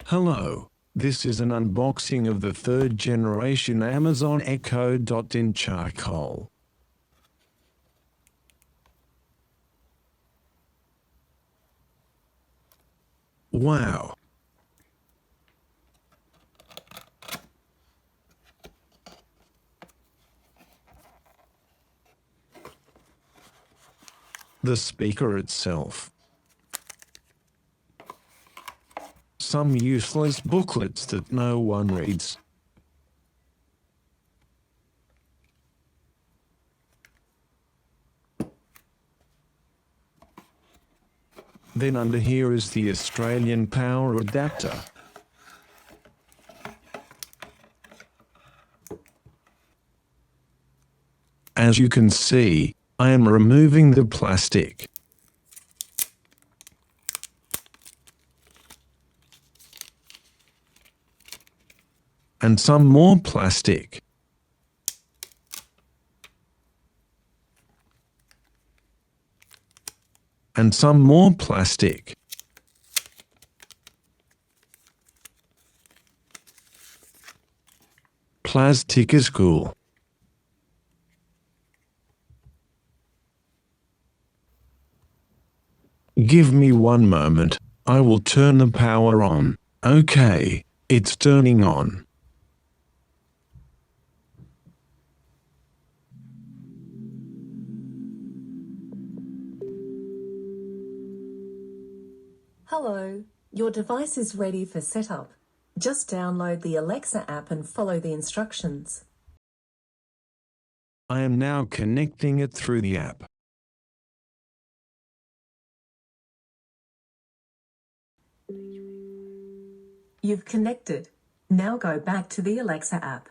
Hello, this is an unboxing of the 3rd generation Amazon Echo Dot in charcoal. Wow! The speaker itself. Some useless booklets that no one reads. Then under here is the Australian power adapter. As you can see, I am removing the plastic. And some more plastic. And some more plastic. Plastic is cool. Give me one moment, I will turn the power on. Okay, it's turning on. Hello, your device is ready for setup. Just download the Alexa app and follow the instructions. I am now connecting it through the app. You've connected. Now go back to the Alexa app.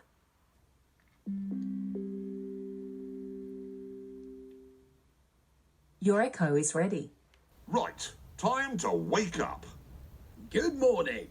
Your Echo is ready. Right, time to wake up. Good morning.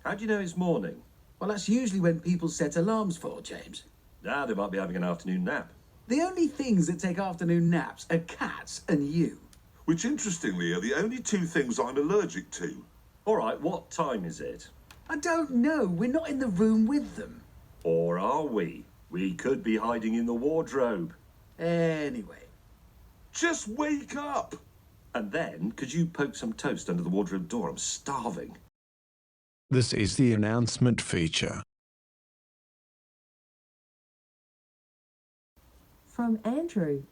How do you know it's morning? Well, that's usually when people set alarms for, James. Now they might be having an afternoon nap. The only things that take afternoon naps are cats and you. Which interestingly are the only two things I'm allergic to. All right, what time is it? I don't know. We're not in the room with them. Or are we? We could be hiding in the wardrobe. Anyway. Just wake up! And then, could you poke some toast under the wardrobe door? I'm starving. This is the announcement feature. From Andrew.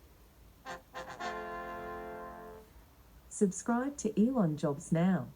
Subscribe to Elon Jobs now.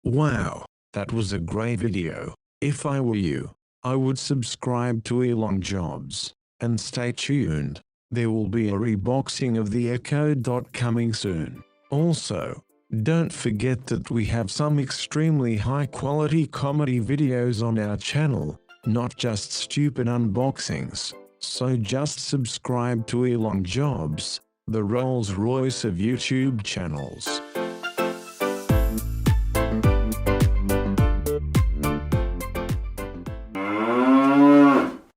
Wow, that was a great video. If I were you, I would subscribe to Elon Jobs. And stay tuned. There will be a reboxing of the Echo Dot coming soon. Also, don't forget that we have some extremely high quality comedy videos on our channel, not just stupid unboxings. So just subscribe to Elon Jobs, the Rolls-Royce of YouTube channels.